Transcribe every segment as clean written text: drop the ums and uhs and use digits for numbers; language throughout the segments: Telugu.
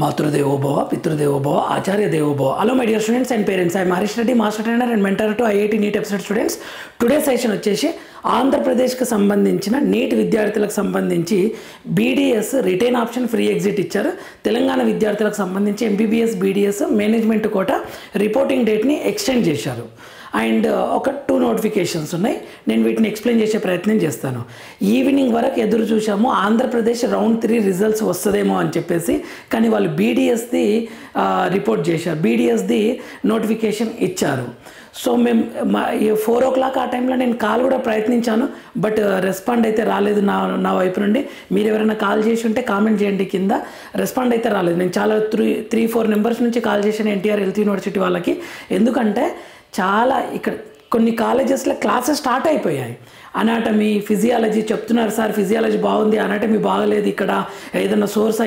Matrudevo Bhava, Pitrudevo Bhava, Acharya Devo Bhava. Hello my dear students and parents. I am Harish Reddy, master trainer and mentor to IIT NEET episode students. Today's session వచ్చేసి ఆంధ్రప్రదేశ్కి సంబంధించిన నీట్ విద్యార్థులకు సంబంధించి BDS retain option free exit ఇచ్చారు. తెలంగాణ విద్యార్థులకు సంబంధించి MBBS BDS management quota reporting డేట్ని ఎక్స్టెండ్ చేశారు. అండ్ ఒక 2 నోటిఫికేషన్స్ ఉన్నాయి. నేను వీటిని ఎక్స్ప్లెయిన్ చేసే ప్రయత్నం చేస్తాను. ఈవినింగ్ వరకు ఎదురు చూసాము ఆంధ్రప్రదేశ్ రౌండ్ 3 రిజల్ట్స్ వస్తుందేమో అని చెప్పేసి, కానీ వాళ్ళు బీడీఎస్ది రిపోర్ట్ చేశారు, బీడీఎస్ది నోటిఫికేషన్ ఇచ్చారు. సో మేము 4 o'clock ఆ టైంలో నేను కాల్ కూడా ప్రయత్నించాను, బట్ రెస్పాండ్ అయితే రాలేదు నా వైపు నుండి. మీరు ఎవరైనా కాల్ చేసి ఉంటే కామెంట్ చేయండి కింద. రెస్పాండ్ అయితే రాలేదు. నేను చాలా 3-4 నెంబర్స్ నుంచి కాల్ చేశాను ఎన్టీఆర్ హెల్త్ యూనివర్సిటీ వాళ్ళకి. ఎందుకంటే చాలా ఇక్కడ కొన్ని కాలేజెస్లో క్లాసెస్ స్టార్ట్ అయిపోయాయి. అనాటమీ, ఫిజియాలజీ చెప్తున్నారు, సార్ ఫిజియాలజీ బాగుంది, అనాటమీ బాగలేదు, ఇక్కడ ఏదైనా సోర్స్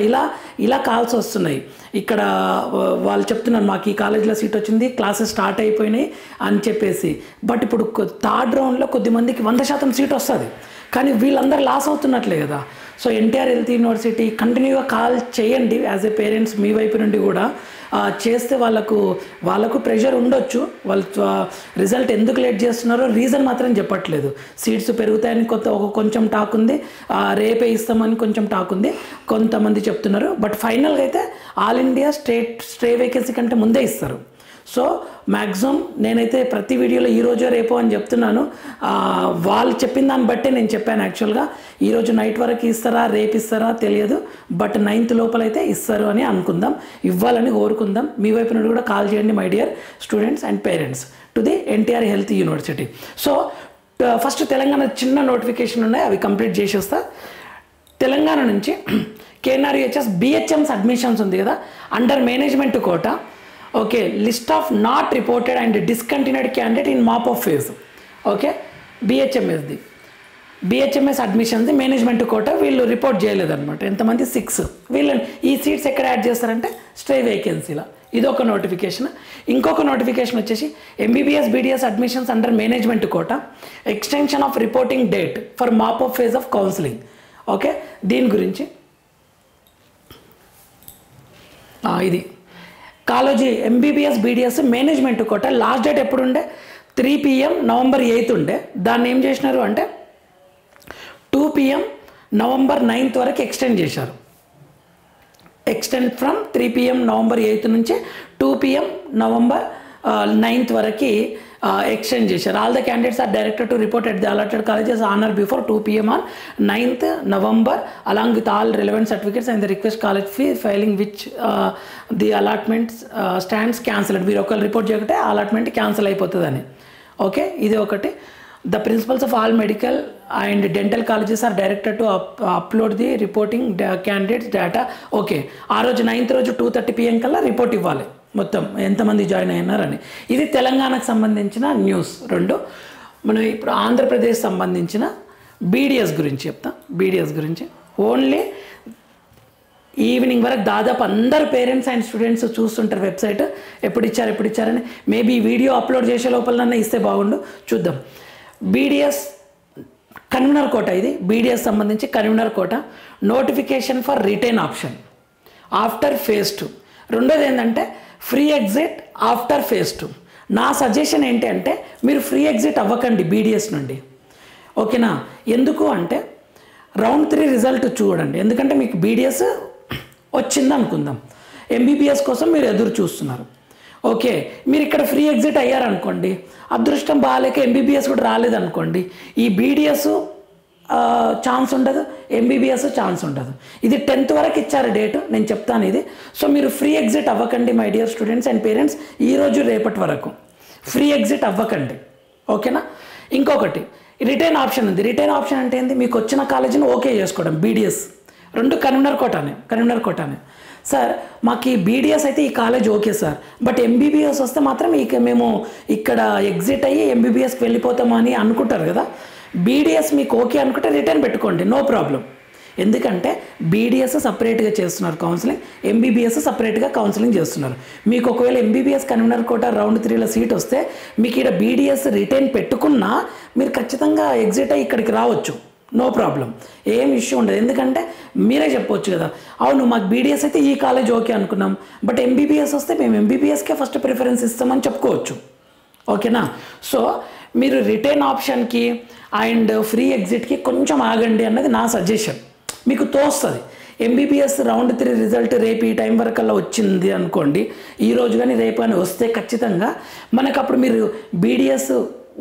ఇలా కాల్స్ వస్తున్నాయి. ఇక్కడ వాళ్ళు చెప్తున్నారు మాకు ఈ కాలేజీలో సీట్ వచ్చింది, క్లాసెస్ స్టార్ట్ అయిపోయినాయి అని చెప్పేసి. బట్ ఇప్పుడు 3rd రౌండ్లో కొద్దిమందికి 100% సీట్ వస్తుంది, కానీ వీళ్ళందరూ లాస్ అవుతున్నట్లే కదా. సో ఎన్టీఆర్ హెల్త్ యూనివర్సిటీ కంటిన్యూగా కాల్ చేయండి. యాజ్ ఏ పేరెంట్స్ మీ వైపు నుండి కూడా చేస్తే వాళ్ళకు ప్రెషర్ ఉండొచ్చు. వాళ్ళు రిజల్ట్ ఎందుకు లేట్ చేస్తున్నారో రీజన్ మాత్రం చెప్పట్లేదు. సీట్స్ పెరుగుతాయని కొంచెం టాక్ ఉంది, రేపే ఇస్తామని కొంచెం టాక్ ఉంది, కొంతమంది చెప్తున్నారు. బట్ ఫైనల్గా అయితే ఆల్ ఇండియా స్టే వేకెన్సీ కంటే ముందే ఇస్తారు. సో మ్యాక్సిమం నేనైతే ప్రతి వీడియోలో ఈరోజు రేపు అని చెప్తున్నాను. వాళ్ళు చెప్పిన దాన్ని బట్టే నేను చెప్పాను. యాక్చువల్గా ఈరోజు నైట్ వరకు ఇస్తారా రేపు ఇస్తారా తెలియదు, బట్ 9th లోపలైతే ఇస్తారు అని అనుకుందాం, ఇవ్వాలని కోరుకుందాం. మీ వైపు నుండి కూడా కాల్ చేయండి my dear students and parents to the NTR health university. So first Telangana చిన్న నోటిఫికేషన్ ఉన్నాయి, అవి కంప్లీట్ చేసేస్తా. తెలంగాణ నుంచి కేఎన్ఆర్యుహెచ్ఎస్ బిహెచ్ఎంస్ అడ్మిషన్స్ ఉంది కదా, under management quota. Okay, list of not reported and discontinued candidate in mop of phase. Okay, BHMS admissions management quota వీళ్ళు రిపోర్ట్ చేయలేదన్నమాట. ఎంతమంది 6. వీళ్ళని ఈ సీట్స్ ఎక్కడ యాడ్ చేస్తారంటే స్టే వేకెన్సీలో. ఇదొక నోటిఫికేషన్. ఇంకొక నోటిఫికేషన్ వచ్చేసి MBBS BDS admissions under management quota, extension of reporting date for mop of phase of counselling. Okay, దీని గురించి ఇది college MBBS BDS management quota last date ఎప్పుడుండే 3 PM November 8th ఉండే. దాన్ని ఏం చేసినారు అంటే 2 PM November 9th వరకు ఎక్స్టెండ్ చేశారు. Extend from 3 PM November 8th నుంచి 2 PM November 9th వరకు ఎక్స్టెండ్ చేశారు. All the candidates are directed to report at the allotted colleges on or before 2 PM on 9th November along with all relevant certificates and the request college fee failing which the allotments stands cancelled. మీరు ఒకరు రిపోర్ట్ చేయకుంటే అలాట్మెంట్ క్యాన్సిల్ అయిపోతుందని. ఓకే, ఇది ఒకటి. The principals of all medical and dental colleges are directed to upload the reporting candidates data. Okay, ఆ రోజు 9th రోజు 2:30 PM కల్లా రిపోర్ట్ ఇవ్వాలి మొత్తం ఎంతమంది జాయిన్ అయినారని. ఇది తెలంగాణకు సంబంధించిన న్యూస్ 2. మనం ఇప్పుడు ఆంధ్రప్రదేశ్ సంబంధించిన బీడీఎస్ గురించి చెప్తాం. బీడీఎస్ గురించి ఓన్లీ ఈవినింగ్ వరకు దాదాపు అందరు పేరెంట్స్ అండ్ స్టూడెంట్స్ చూస్తుంటారు వెబ్సైట్ ఎప్పుడు ఇచ్చారని. మేబీ వీడియో అప్లోడ్ చేసే లోపలన్నా ఇస్తే బాగుండు, చూద్దాం. బీడీఎస్ కన్వీనర్ కోట, ఇది బీడీఎస్ సంబంధించి convener quota. Notification for retain option after phase 2. రెండోది ఏంటంటే ఫ్రీ ఎగ్జిట్ ఆఫ్టర్ phase 2. నా సజెషన్ ఏంటి అంటే మీరు ఫ్రీ ఎగ్జిట్ అవ్వకండి బీడీఎస్ నుండి. ఓకేనా, ఎందుకు అంటే రౌండ్ 3 రిజల్ట్ చూడండి. ఎందుకంటే మీకు బీడీఎస్ వచ్చింది అనుకుందాం, ఎంబీబీఎస్ కోసం మీరు ఎదురు చూస్తున్నారు. ఓకే, మీరు ఇక్కడ ఫ్రీ ఎగ్జిట్ అయ్యారనుకోండి, అదృష్టం బాగాలేక ఎంబీబీఎస్ కూడా రాలేదనుకోండి, ఈ బీడీఎస్ ఛాన్స్ ఉండదు, ఎంబీబీఎస్ ఛాన్స్ ఉండదు. ఇది 10th వరకు ఇచ్చారు డేట్, నేను చెప్తాను ఇది. సో మీరు ఫ్రీ ఎగ్జిట్ అవ్వకండి my dear students and parents. ఈరోజు రేపటి వరకు ఫ్రీ ఎగ్జిట్ అవ్వకండి. ఓకేనా. ఇంకొకటి రిటైన్ ఆప్షన్ ఉంది. రిటైన్ ఆప్షన్ అంటే ఏంటి? మీకు వచ్చిన కాలేజీని ఓకే చేసుకోవడం. BDS 2 convener కోటానే. సార్ మాకు ఈ బీడీఎస్ అయితే ఈ college okay sir, but MBBS వస్తే మాత్రం మేము ఇక్కడ ఎగ్జిట్ అయ్యి ఎంబీబీఎస్కి వెళ్ళిపోతామా అని అనుకుంటారు కదా. బీడీఎస్ మీకు ఓకే అనుకుంటే రిటర్న్ పెట్టుకోండి, నో ప్రాబ్లం. ఎందుకంటే బీడీఎస్ సపరేట్గా చేస్తున్నారు కౌన్సిలింగ్, ఎంబీబీఎస్ సపరేట్గా కౌన్సిలింగ్ చేస్తున్నారు. మీకు ఒకవేళ ఎంబీబీఎస్ కన్వీనర్ కోట రౌండ్ 3లో సీట్ వస్తే మీకు ఇక్కడ బీడీఎస్ రిటైన్ పెట్టుకున్నా మీరు ఖచ్చితంగా ఎగ్జిట్ అయ్యి ఇక్కడికి రావచ్చు, నో ప్రాబ్లం, ఏం ఇష్యూ ఉండదు. ఎందుకంటే మీరే చెప్పొచ్చు కదా, అవును మాకు బీడీఎస్ అయితే ఈ కాలేజ్ ఓకే అనుకున్నాం, బట్ ఎంబీబీఎస్ వస్తే మేము ఎంబీబీఎస్కే ఫస్ట్ ప్రిఫరెన్స్ ఇస్తామని చెప్పుకోవచ్చు. ఓకేనా? సో మీరు రిటైన్ ఆప్షన్కి అండ్ ఫ్రీ ఎగ్జిట్కి కొంచెం ఆగండి అన్నది నా సజెషన్. మీకు తోస్తుంది. ఎంబీబీఎస్ రౌండ్ 3 రిజల్ట్ రేపు ఈ టైం వరకల్లా వచ్చింది అనుకోండి, ఈరోజు కానీ రేపు కానీ వస్తే ఖచ్చితంగా మనకు అప్పుడు మీరు బీడీఎస్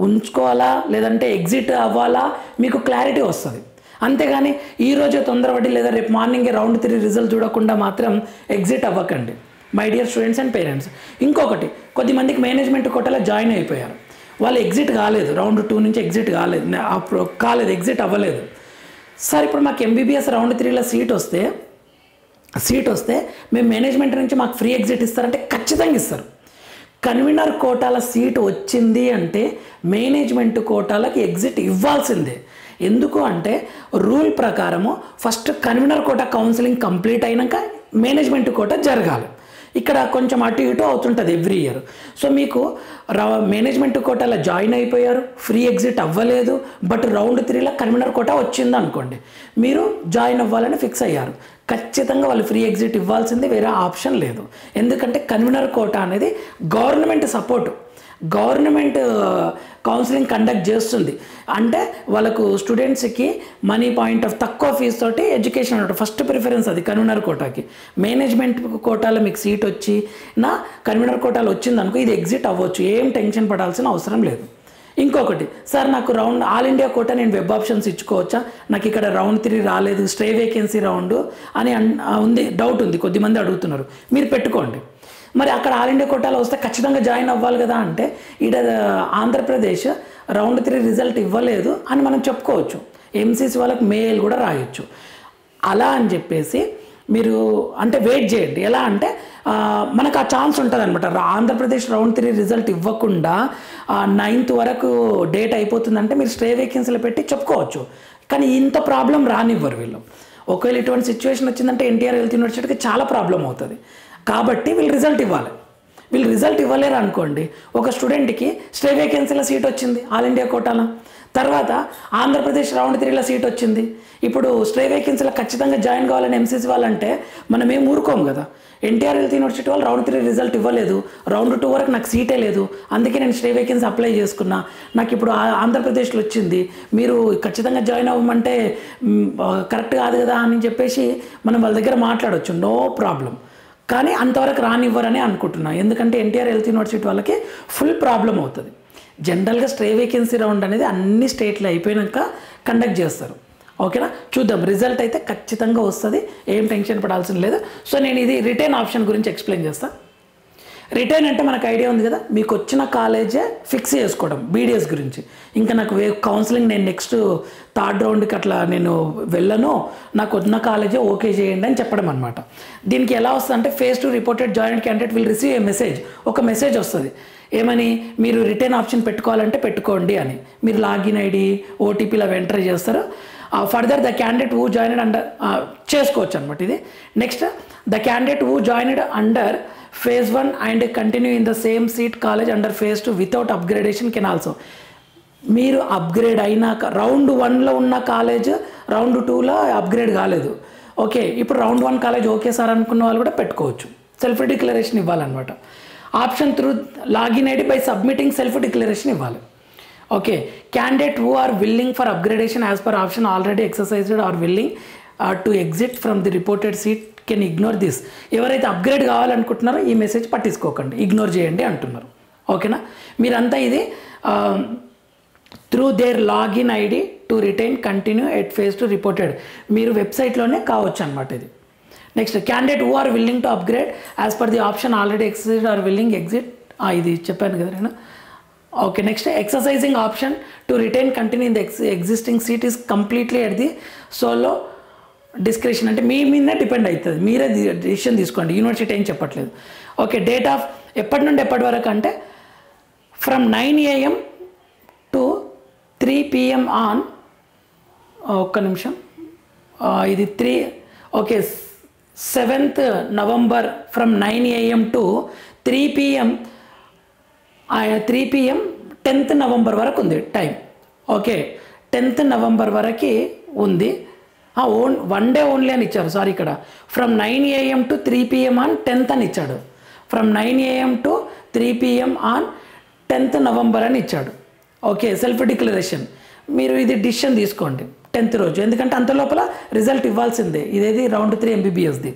ఉంచుకోవాలా లేదంటే ఎగ్జిట్ అవ్వాలా మీకు క్లారిటీ వస్తుంది. అంతేగాని ఈరోజే తొందరపడి లేదా రేపు మార్నింగే రౌండ్ 3 రిజల్ట్ చూడకుండా మాత్రం ఎగ్జిట్ అవ్వకండి my dear students and parents. ఇంకొకటి, కొద్దిమందికి మేనేజ్మెంట్ కోటాలో జాయిన్ అయిపోయారు, వాళ్ళు ఎగ్జిట్ కాలేదు, రౌండ్ 2 నుంచి ఎగ్జిట్ కాలేదు, ఎగ్జిట్ అవ్వలేదు. సార్ ఇప్పుడు మాకు ఎంబీబీఎస్ రౌండ్ 3లో సీట్ వస్తే మేము మేనేజ్మెంట్ నుంచి మాకు ఫ్రీ ఎగ్జిట్ ఇస్తారంటే ఖచ్చితంగా ఇస్తారు. కన్వీనర్ కోటాల సీట్ వచ్చింది అంటే మేనేజ్మెంట్ కోటాలకి ఎగ్జిట్ ఇవ్వాల్సిందే. ఎందుకు అంటే రూల్ ప్రకారము first convener quota counselling complete అయినాక మేనేజ్మెంట్ కోటా జరగాలి. ఇక్కడ కొంచెం అటు ఇటు అవుతుంటుంది ఎవ్రీ ఇయర్. సో మీకు మేనేజ్మెంట్ కోటాలో జాయిన్ అయిపోయారు, ఫ్రీ ఎగ్జిట్ అవ్వలేదు, బట్ రౌండ్ 3లో కన్వీనర్ కోటా వచ్చింది అనుకోండి, మీరు జాయిన్ అవ్వాలని ఫిక్స్ అయ్యారు, ఖచ్చితంగా వాళ్ళు ఫ్రీ ఎగ్జిట్ ఇవ్వాల్సిందే, వేరే ఆప్షన్ లేదు. ఎందుకంటే కన్వీనర్ కోటా అనేది government support, government counselling conduct చేస్తుంది. అంటే వాళ్ళకు స్టూడెంట్స్కి మనీ పాయింట్ ఆఫ్ తక్కువ ఫీజు తోటి ఎడ్యుకేషన్ అన్నట్టు ఫస్ట్ ప్రిఫరెన్స్ అది కన్వీనర్ కోటాకి. మేనేజ్మెంట్ కోటాలో మీకు సీట్ వచ్చి కన్వీనర్ కోటాలో వచ్చిందనుకో ఇది ఎగ్జిట్ అవ్వచ్చు, ఏం టెన్షన్ పడాల్సిన అవసరం లేదు. ఇంకొకటి, సార్ నాకు రౌండ్ ఆల్ ఇండియా కోటా నేను వెబ్ ఆప్షన్స్ ఇచ్చుకోవచ్చా, నాకు ఇక్కడ రౌండ్ 3 రాలేదు, స్టే వేకెన్సీ రౌండ్ అని ఉంది, డౌట్ ఉంది, కొద్దిమంది అడుగుతున్నారు, మీరు పెట్టుకోండి. మరి అక్కడ ఆల్ ఇండియా కోటాలో వస్తే ఖచ్చితంగా జాయిన్ అవ్వాలి కదా అంటే ఇక్కడ ఆంధ్రప్రదేశ్ రౌండ్ 3 రిజల్ట్ ఇవ్వలేదు అని మనం చెప్పుకోవచ్చు, ఎంసీసీ వాళ్ళకి మెయిల్ కూడా రాయొచ్చు. అలా అని చెప్పేసి మీరు అంటే వెయిట్ చేయండి. ఎలా అంటే మనకు ఆ ఛాన్స్ ఉంటుంది అనమాట, ఆంధ్రప్రదేశ్ రౌండ్ 3 రిజల్ట్ ఇవ్వకుండా 9th వరకు డేట్ అయిపోతుందంటే మీరు స్టే వేకెన్సీలో పెట్టి చెప్పుకోవచ్చు. కానీ ఇంత ప్రాబ్లం రానివ్వరు వీళ్ళు. ఒకవేళ ఇటువంటి సిచ్యువేషన్ వచ్చిందంటే ఎన్టీఆర్ హెల్త్ యూనివర్సిటీకి చాలా ప్రాబ్లం అవుతుంది. కాబట్టి వీళ్ళు రిజల్ట్ ఇవ్వాలి. వీళ్ళు రిజల్ట్ ఇవ్వలేరు అనుకోండి, ఒక స్టూడెంట్కి స్టే వేకెన్సీలో సీట్ వచ్చింది ఆల్ ఇండియా కోటాలో, తర్వాత ఆంధ్రప్రదేశ్ రౌండ్ 3లో సీట్ వచ్చింది, ఇప్పుడు స్టే వేకెన్సీలో ఖచ్చితంగా జాయిన్ కావాలని ఎంసీసీ వాళ్ళంటే మనం ఏం ఊరుకోము కదా. ఎన్టీఆర్ హెల్త్ యూనివర్సిటీ వాళ్ళు రౌండ్ 3 రిజల్ట్ ఇవ్వలేదు, రౌండ్ 2 వరకు నాకు సీటే లేదు, అందుకే నేను స్టే వేకెన్సీ అప్లై చేసుకున్నా, నాకు ఇప్పుడు ఆంధ్రప్రదేశ్లో వచ్చింది, మీరు ఖచ్చితంగా జాయిన్ అవ్వమంటే కరెక్ట్ కాదు కదా అని చెప్పేసి మనం వాళ్ళ దగ్గర మాట్లాడవచ్చు, నో ప్రాబ్లం. కానీ అంతవరకు రానివ్వరని అనుకుంటున్నాను, ఎందుకంటే ఎన్టీఆర్ హెల్త్ యూనివర్సిటీ వాళ్ళకి ఫుల్ ప్రాబ్లం అవుతుంది. జనరల్గా స్టే వేకెన్సీ రౌండ్ అనేది అన్ని స్టేట్లో అయిపోయాక కండక్ట్ చేస్తారు. ఓకేనా? చూద్దాం, రిజల్ట్ అయితే ఖచ్చితంగా వస్తుంది, ఏం టెన్షన్ పడాల్సిన లేదు. సో నేను ఇది రిటైన్ ఆప్షన్ గురించి ఎక్స్ప్లెయిన్ చేస్తాను. రిటైన్ అంటే మనకు ఐడియా ఉంది కదా, మీకు వచ్చిన కాలేజే ఫిక్స్ చేసుకోవడం బీడీఎస్ గురించి. ఇంకా నాకు కౌన్సిలింగ్ నేను నెక్స్ట్ 3rd రౌండ్కి అట్లా నేను వెళ్ళను, నాకు వచ్చిన కాలేజే ఓకే చేయండి అని చెప్పడం అనమాట. దీనికి ఎలా వస్తుంది అంటే phase 2 reported joined candidate will receive a message, ఒక మెసేజ్ వస్తుంది, ఏమని మీరు రిటైన్ ఆప్షన్ పెట్టుకోవాలంటే పెట్టుకోండి అని. మీరు లాగిన్ ఐడి ఓటీపీలో ఎంటర్ చేస్తారు. Further the candidate who joined under చేసుకోవచ్చు అనమాట ఇది. Next the candidate who joined under phase 1 and continue in the same seat college under phase 2 without upgradation can also. మీరు అప్గ్రేడ్ అయినాక రౌండ్ 1లో ఉన్న కాలేజ్ రౌండ్ 2లో అప్గ్రేడ్ కాలేదు, ఓకే ఇప్పుడు రౌండ్ 1 కాలేజ్ ఓకే సార్ అనుకున్న వాళ్ళు కూడా పెట్టుకోవచ్చు. సెల్ఫ్ డిక్లరేషన్ ఇవ్వాలన్నమాట. Option through login ID by submitting self declaration ఇవ్వాలి. Okay, candidate who are willing for upgradation as per option already exercised are willing to exit from the reported seat can ignore this. ఎవరైతే అప్గ్రేడ్ కావాలనుకుంటున్నారో ఈ మెసేజ్ పట్టించుకోకండి, ఇగ్నోర్ చేయండి అంటున్నారు. ఓకేనా? మీరంతా ఇది through their login ID to retain continue at phase 2 reported, మీరు వెబ్సైట్లోనే కావచ్చు అనమాట ఇది. Next candidate who are willing to upgrade as per the option already exercised are willing exit, ఇది చెప్పాను కదా నేను. Okay, next exercising option to retain continue in the existing seat is completely at the sole discretion, అంటే మీ మీదనే డిపెండ్ అవుతుంది, మీరే డిసిషన్ తీసుకోండి, యూనివర్సిటీ ఏం చెప్పట్లేదు. ఓకే, డేట్ ఆఫ్ ఎప్పటి నుండి ఎప్పటి వరకు అంటే from 9 AM to 3 PM on, ఒక్క నిమిషం, ఇది 3 okay 7th November from 9 AM to 3 PM 10th November వరకు ఉంది టైం. ఓకే, 10th November వరకు ఉంది. వన్ డే ఓన్లీ అని ఇచ్చారు, సారీ ఇక్కడ from 9 AM to 3 PM on 10th అని ఇచ్చాడు. From 9 AM to 3 PM on 10th November అని ఇచ్చాడు. ఓకే, సెల్ఫ్ డిక్లరేషన్ మీరు ఇది డిసిషన్ తీసుకోండి 10th రోజు, ఎందుకంటే అంత లోపల రిజల్ట్ ఇవ్వాల్సిందే. ఇదేది రౌండ్ 3 MBBSది.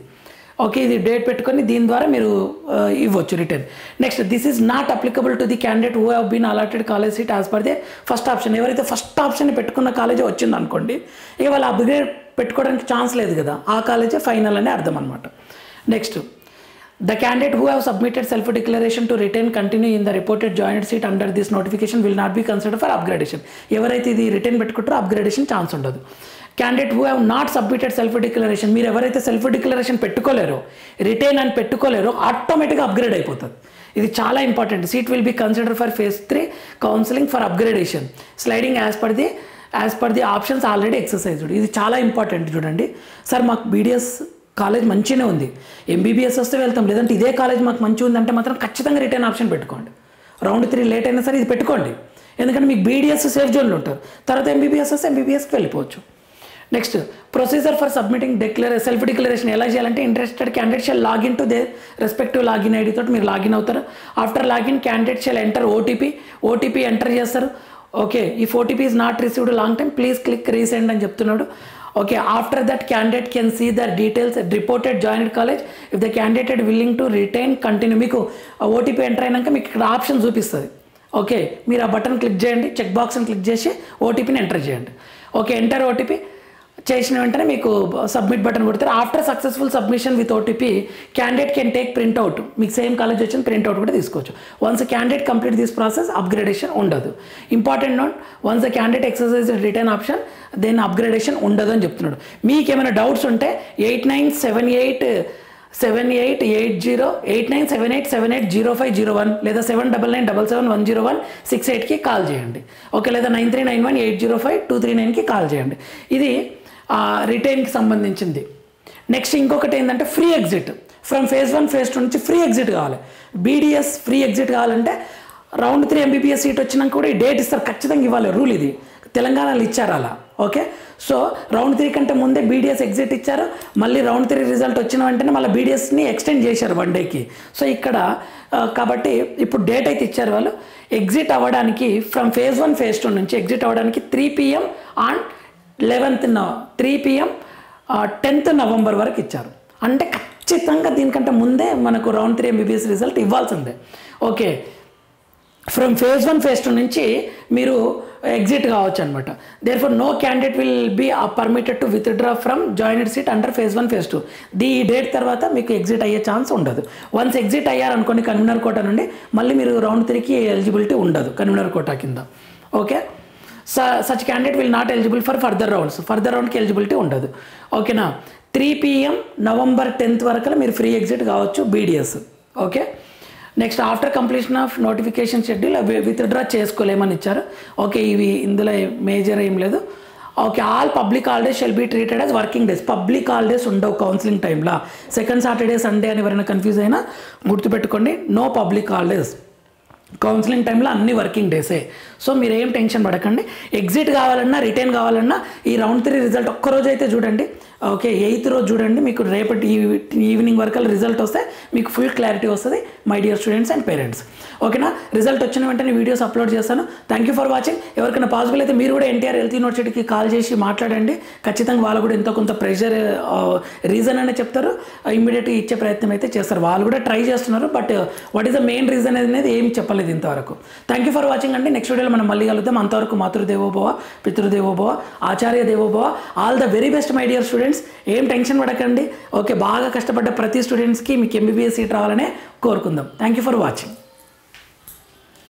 ఓకే, ఇది డేట్ పెట్టుకొని దీని ద్వారా మీరు ఇవ్వచ్చు return. Next, this is not applicable to the candidate who have been allotted college seat as per the first option. ఎవరైతే ఫస్ట్ ఆప్షన్ పెట్టుకున్న కాలేజీ వచ్చింది అనుకోండి, ఇక వాళ్ళు అప్గ్రేడ్ పెట్టుకోవడానికి ఛాన్స్ లేదు కదా, ఆ కాలేజే ఫైనల్ అనే అర్థం అనమాట. Next, the candidate who have submitted self declaration to retain continue in the reported joined seat under this notification will not be considered for upgradation. ఎవరైతే ఇది రిటర్న్ పెట్టుకుంటారో అప్గ్రేడేషన్ ఛాన్స్ ఉండదు. Candidate who have not submitted self declaration, మీరు ఎవరైతే సెల్ఫ్ డిక్లరేషన్ పెట్టుకోలేరో, రిటైన్ అని పెట్టుకోలేరో, ఆటోమేటిక్గా అప్గ్రేడ్ అయిపోతుంది. ఇది చాలా important. Seat will be consider for phase 3 counselling for upgradation sliding as per the options already exercised. ఇది చాలా ఇంపార్టెంట్. చూడండి సార్, మాకు బీడిఎస్ కాలేజ్ మంచిగానే ఉంది, ఎంబీబీఎస్ వస్తే వెళ్తాం, లేదంటే ఇదే కాలేజ్ మాకు మంచిగా ఉందంటే మాత్రం ఖచ్చితంగా రిటర్న్ ఆప్షన్ పెట్టుకోండి. రౌండ్ 3 లేట్ అయినా సరే ఇది పెట్టుకోండి, ఎందుకంటే మీకు బీడిఎస్ సేఫ్ జోన్లో ఉంటారు. తర్వాత ఎంబీబీఎస్ వస్తే ఎంబీబీఎస్కి వెళ్ళిపోవచ్చు. Next, procedure for submitting self declaration ఎలా చేయాలంటే, interested candidate shall login to their respective login ID తోటి మీరు లాగిన్ అవుతారు. After login candidate shall enter OTP enter చేస్తారు. Okay, if OTP is not received long time please click resend అని చెప్తున్నాడు. Okay, after that candidate can see the details reported joined college if the candidate willing to retain continue. మీకు ఓటీపీ ఎంటర్ అయినాక మీకు ఇక్కడ ఆప్షన్ చూపిస్తుంది. ఓకే, మీరు ఆ బటన్ క్లిక్ చేయండి, చెక్ బాక్స్ని క్లిక్ చేసి ఓటీపీని ఎంటర్ చేయండి. ఓకే, ఎంటర్ ఓటీపీ చేసిన వెంటనే మీకు సబ్మిట్ బటన్ కొడతారు. After successful submission with OTP candidate can take printout. మీకు సేమ్ కాలేజ్ వచ్చిన ప్రింట్అవుట్ కూడా తీసుకోవచ్చు. Once candidate complete this process upgradation ఉండదు. Important note, once the candidate exercise return option then upgradation ఉండదు అని చెప్తున్నాడు. మీకు ఏమైనా డౌట్స్ ఉంటే 897880 లేదా 799777100168కి కాల్ చేయండి. ఓకే, లేదా 9391805239కి కాల్ చేయండి. ఇది రిటైన్కి సంబంధించింది. నెక్స్ట్ ఇంకొకటి ఏంటంటే free exit. From phase 1 phase 2 నుంచి ఫ్రీ ఎగ్జిట్ కావాలి. బీడిఎస్ ఫ్రీ ఎగ్జిట్ కావాలంటే రౌండ్ 3 MBBS సీట్ వచ్చినాక కూడా ఈ డేట్ ఇస్తారు, ఖచ్చితంగా ఇవ్వాలి. రూల్ ఇది, తెలంగాణలో ఇచ్చారు అలా. ఓకే, సో రౌండ్ 3 కంటే ముందే బీడిఎస్ ఎగ్జిట్ ఇచ్చారు. మళ్ళీ రౌండ్ 3 రిజల్ట్ వచ్చిన వెంటనే మళ్ళీ బీడిఎస్ని ఎక్స్టెండ్ చేశారు 1 డేకి. సో ఇక్కడ కాబట్టి ఇప్పుడు డేట్ అయితే ఇచ్చారు వాళ్ళు. ఎగ్జిట్ అవ్వడానికి ఫ్రమ్ phase 1 phase 2 నుంచి ఎగ్జిట్ అవ్వడానికి 3 PM on 3 PM 10th November వరకు ఇచ్చారు. అంటే ఖచ్చితంగా దీనికంటే ముందే మనకు రౌండ్ 3 MBBS రిజల్ట్ ఇవ్వాల్సిందే. ఓకే, ఫ్రమ్ phase 1 phase 2 నుంచి మీరు ఎగ్జిట్ కావచ్చు అనమాట. Therefore no candidate will be permitted to withdraw from joined seat under phase 1 phase 2. ఈ డేట్ తర్వాత మీకు ఎగ్జిట్ అయ్యే ఛాన్స్ ఉండదు. వన్స్ ఎగ్జిట్ అయ్యారనుకోండి కన్వీనర్ కోటా నుండి, మళ్ళీ మీరు రౌండ్ 3కి ఎలిజిబిలిటీ ఉండదు కన్వీనర్ కోటా కింద. Okay, such candidate will not eligible for further రౌండ్కి ఎలిజిబిలిటీ ఉండదు. ఓకేనా, 3 PM November 10th వరకు మీరు ఫ్రీ ఎగ్జిట్ కావచ్చు BDS. Okay, next after completion of notification schedule withdraw చేసుకోలేమని ఇచ్చారు. ఓకే, ఇవి ఇందులో మేజర్ ఏం లేదు. Okay, all public holidays shall be treated as working days. Public holidays ఉండవు కౌన్సిలింగ్ టైంలో. సెకండ్ సాటర్డే సండే అని ఎవరైనా కన్ఫ్యూజ్ అయినా గుర్తుపెట్టుకోండి, నో పబ్లిక్ హాలిడేస్. కౌన్సిలింగ్ టైంలో అన్ని వర్కింగ్ డేసే. సో మీరు ఏం టెన్షన్ పడకండి. ఎగ్జిట్ కావాలన్నా రిటైన్ కావాలన్నా ఈ రౌండ్ 3 రిజల్ట్ ఒక్కరోజు అయితే చూడండి. ఓకే, 8th రోజు చూడండి, మీకు రేపటి ఈవినింగ్ వరకు రిజల్ట్ వస్తే మీకు ఫుల్ క్లారిటీ వస్తుంది my dear students and parents. ఓకేనా, రిజల్ట్ వచ్చిన వెంటనే వీడియోస్ అప్లోడ్ చేస్తాను. Thank you for watching. ఎవరికైనా పాసిబుల్ అయితే మీరు కూడా ఎన్టీఆర్ హెల్త్ యూనివర్సిటీకి కాల్ చేసి మాట్లాడండి. ఖచ్చితంగా వాళ్ళు కూడా ఎంతో కొంత ప్రెషర్ రీజన్ అనే చెప్తారు, ఇమ్మీడియట్గా ఇచ్చే ప్రయత్నం అయితే చేస్తారు. వాళ్ళు కూడా ట్రై చేస్తున్నారు, but what is the main reason అనేది ఏమి చెప్పలేదు ఇంతవరకు. థ్యాంక్ యూ ఫర్ వాచింగ్ అండి. నెక్స్ట్ వీడియోలో మనం మళ్ళీ కలుద్దాం. అంతవరకు మాతృదేవోభవ, పితృదేవోభవ, ఆచార్య దేవోభవ. All the very best my dear students. ఏం టెన్షన్ పడకండి. ఓకే, బాగా కష్టపడ్డ ప్రతి స్టూడెంట్స్కి మీకు ఎంబీబీఎస్ సీట్ రావాలనే కోరుకుందాం. Thank you for watching.